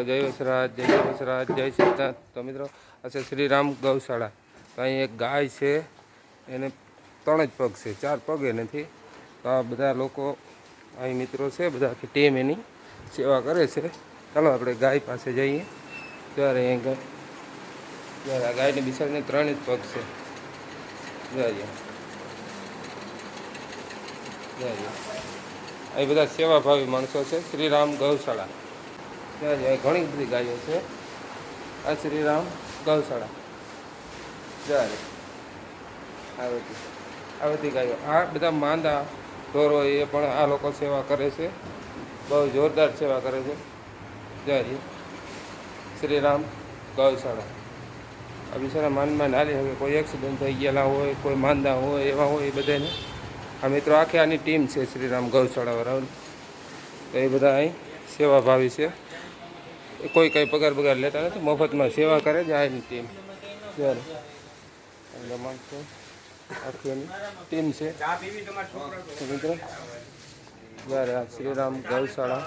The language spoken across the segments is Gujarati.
જય વસરાજ, જય વસરાજ, જય સિદ્ધાર્થ. તો મિત્રો આ છે શ્રીરામ ગૌશાળા. તો અહીં એક ગાય છે, એને 3 જ પગ છે, 4 પગ એ નથી. તો આ બધા લોકો અહીં મિત્રો છે, બધા આખી ટીમ એની સેવા કરે છે. ચાલો આપણે ગાય પાસે જઈએ. ત્યારે અહીં ત્યારે આ ગાયની બિચારીને 3 જ પગ છે. જોઈએ અહીં બધા સેવાભાવી માણસો છે. શ્રીરામ ગૌશાળા. ઘણી બધી ગાયો છે. આ શ્રીરામ ગૌશાળા. જ્યારે આ બધી ગાયો, આ બધા માંદા ઢોરો એ પણ આ લોકો સેવા કરે છે. બહુ જોરદાર સેવા કરે છે. જ્યારે શ્રીરામ ગૌશાળા. આ બિચારા માનમાં નાલી હવે કોઈ એક્સિડન્ટ થઈ ગયેલા હોય, કોઈ માંદા હોય, એવા હોય એ બધાને આ મિત્રો આખી આની ટીમ છે શ્રીરામ ગૌશાળાવાળાઓની. તો એ બધા અહીં સેવાભાવી છે. એ કોઈ કંઈ પગાર લેતા નથી, મફતમાં સેવા કરે છે આની ટીમ. જ્યારે માણસો આખી એની ટીમ છે મિત્રો. જ્યારે આ શ્રીરામ ગૌશાળા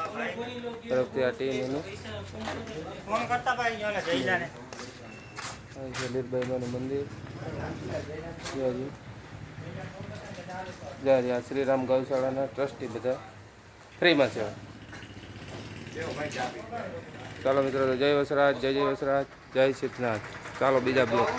તરફથી આ ટીમ એનું લીલભાઈનું મંદિર. જ્યારે આ શ્રીરામ ગૌશાળાના ટ્રસ્ટી બધા ફ્રીમાં છે. ચાલો મિત્રો, જય વસરાજ, જય વસરાજ, જય સિદ્ધનાથ. ચાલો બીજા બ્લોક.